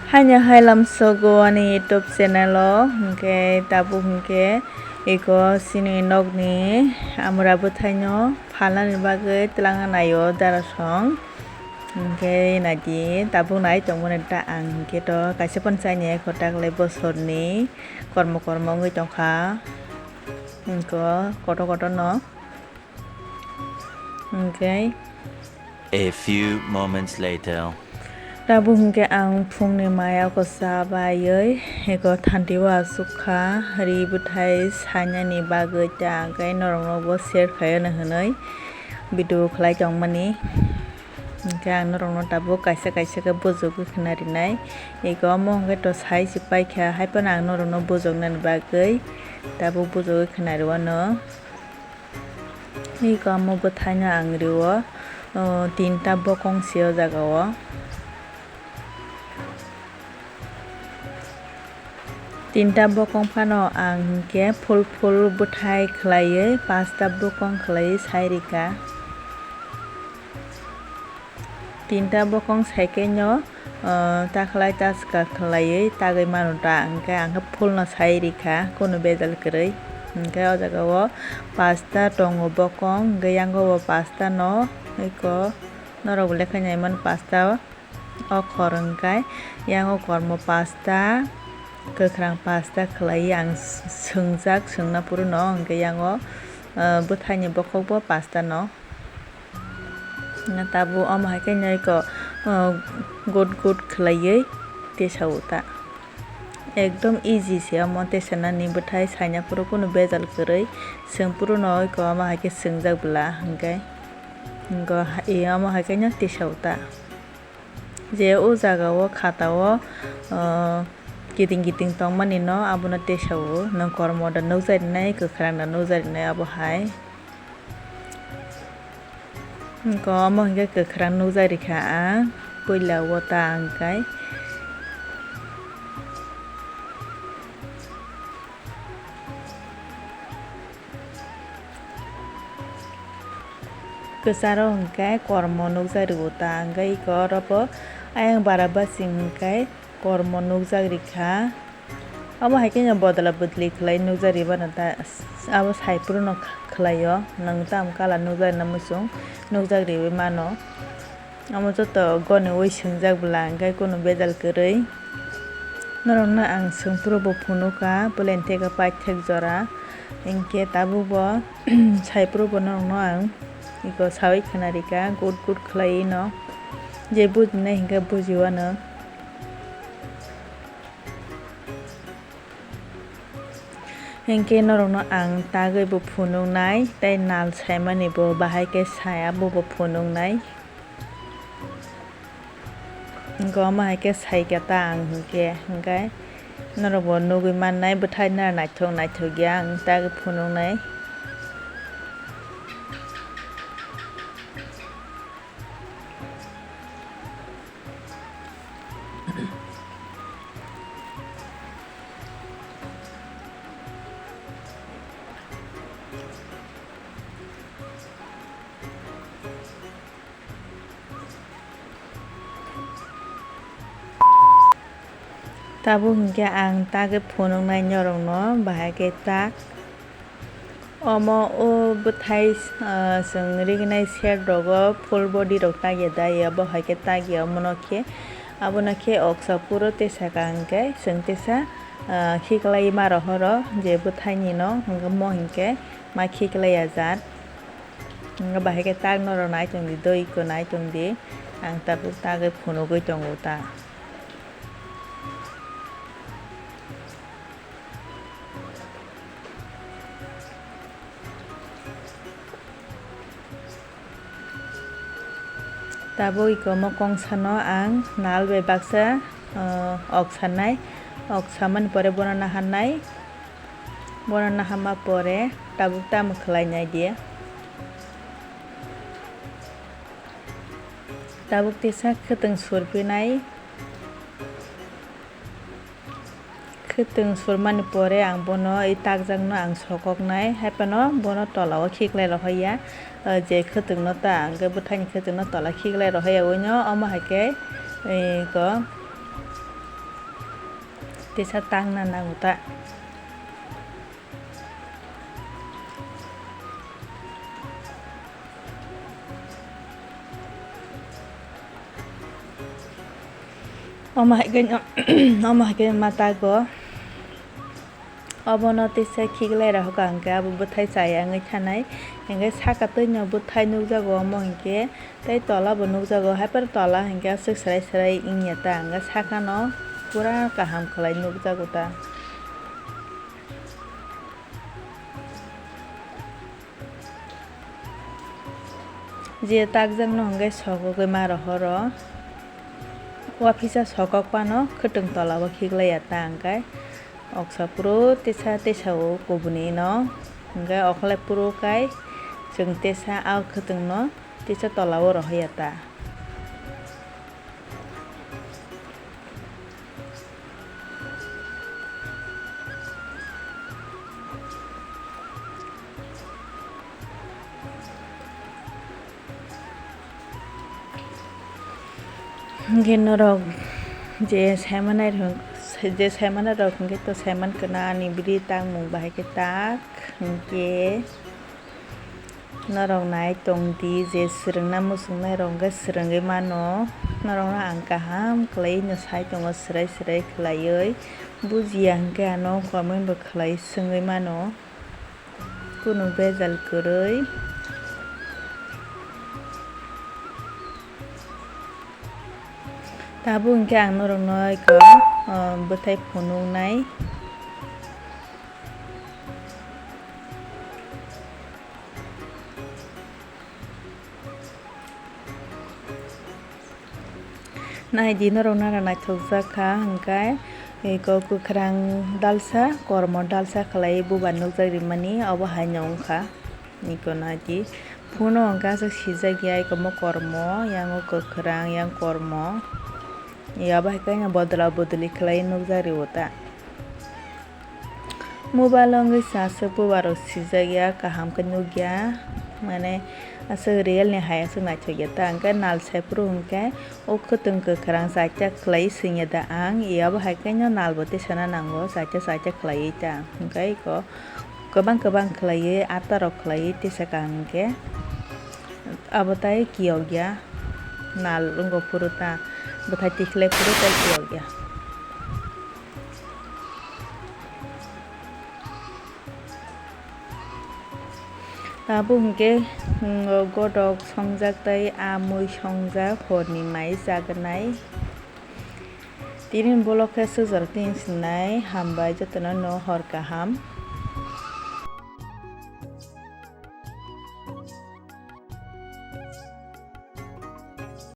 Hanya hai lam sogo ani YouTube channel hingke tabu hingke iko sini nog ni amura buthai no falna ni bagui tulangkha nayo darasong hingke nadi tabu nai tongmani ta ang hingke to kaisa panchai ni kotak lai bosor ni kormo ongoi tongkha hingko koto no hingke A few moments later. Tabu hingke ang phungni maya ko sabayoi eko thantiwa sukha ri buthai sanya ni bagui ta gai norong no bo share khayo na hinoi video khlai tongmani hingke ang norong no tabu kaisa ke bojogoi khwnari nai eko amo hingke to sai sipai kha haipano ang norong no bojogna ni bagui tabu bojogoi khwnari no eko amo buthai no ang riwo tinta bokong seo jagao tinta bokong phano ang hingke phul buthai khlaioi pasta bokong khlaioi sairika tinta bokong saike no takhlai taska khlaioi tagui manota hingke angkhe phulno sairika kono bejal kwrui hingke o jagao pasta tongo bokong hingke yango bo pasta no eko norok lekha naiman pasta o khor hingkai yango kormo pasta kwkrang pasta khlai ang swngjak swngna puro no hingke yango buthai ni bokok bo pasta no tabu omo haike noiko good khlaioi tesao ta ekdom easy se omo tesana ni buthai saina puro kono bejal kwrui swng puro no iko omo haike swngjak bwla hingke omo haike no tesao ta je o jagao khatao kiting tongmani no abono tesao nang kormo da nukjari nai kwkrang da nukjari nai abo hai hingke omo hingke kwkrang nukjari kha ang puila o ta hingkai kwcharo hingke kormo nukjari o ta hingke iko orobo ayang bara basing hingkai kormo nukjagri kha abo haike no bodla bodli khlai nukjari bana ta abo sai puro no khlaio nang tam kala nukjari na musung nukjagri mano amo joto goni oi swngjak bwla hingkai kono bejal kwrui norok no ang swngpuro bo phunuka plen theka pai thek jora hingke tabu bo sai puro bo norok no ang iko sawai khwnarika good khlai no je bujinai hingke bujio no hingke norok no ang tagui bo phunuknai tei nal saimani bo bahai ke saya bo phunuknai hingke omo haike saika ta ang hingke norok bo nugui mannai buthai no naithok ya ang tagui phunuknai tabu hingke ang tagui phunuknai norok no bahai ke tak omo o buthai chwng rignai set rogo full body rok tagya dai abo haike tagya abono khe oksa puro tesaka hingke chwng tesa khiklai ma rohoro je buthai ni no hingke mo hingke ma khiklai jat hingke bahai ke tak norok naitung di doi ko naitung di ang tabu tagui phunugui tongo ta tabu iko mokong sano ang nal bai baksa oksamani pore bono nahamma pore tabuk tamo khlainai dia tabuk tesa khwtwng surpinai khwtwng surmani pore ang bono takjak no ang sokoknai haipano bono tolao khiklai rohaiya je khwtwng no ta hingke buthai ni khwtwng no tola khiklai rohaiya oino omo haike ko tesa tangna nanguta. Omah mata go obono tesa khiglai rok hingke abo buthai chaya wngoi thanai hingke saka twino buthai nukjago omo hingke tei tola bo nukjago haipar tola hingke aswk serai serai wngya ta hingke saka no pura kaham khlai nukjago ta. Je takjak no hingke sogogoi ma rohoro wafisa sogokpano khwtwng tola o khiglaiya ta hingke oksa puro tesa o kubuni no hingke okolai puro kai chwng tesa a khwtwng no tesa tola o rohaiya ta. Hingke norok je saimanai rok hingke to saiman kana ni bini tangmung bahai ke tak hingke norok nai tongdi je swrwngna muchungnai rok hingke swrwngoi mano norok no ang kaham khlai no sai tongo serai serai khlaioi bujiya hingke ano comment bo khlai swngoi mano kunu bejal kwrwui. Tabo hingke ang norok no buthai phunuknai naidi norok nara naithokjaka hingke kwkhwrang dalsa kormo dalsa khlai bubar nukjak rimani obo hai no wngkha niko naidi phuno hingke aswk sijakya mo kormo yang kwkhwrang yang kormo abo hai kaino bodol bodoli khlai nukjak rio ta. Mobile o wngoi aswk bubar rok sijakya kaham khe nukya mane aswk real ni hai aswk naithokya ta hingke nal saipuru hingke o khwtwng kwkhwrang chaita khlai singya da ang abo hai kaino nal bo tesana nango chaita khlaioi ta hingke iko kwbang khlaioi atta rok khlaioi tesaka hingke abo tai kiyogya nal wngko puro ta buthai tiklai puro tai kiyogya. Tabo hingke godok songjak tei amui songjak horni mai jaganai tini bolok khe sujar tin sinai hambai jotono no hor kaham.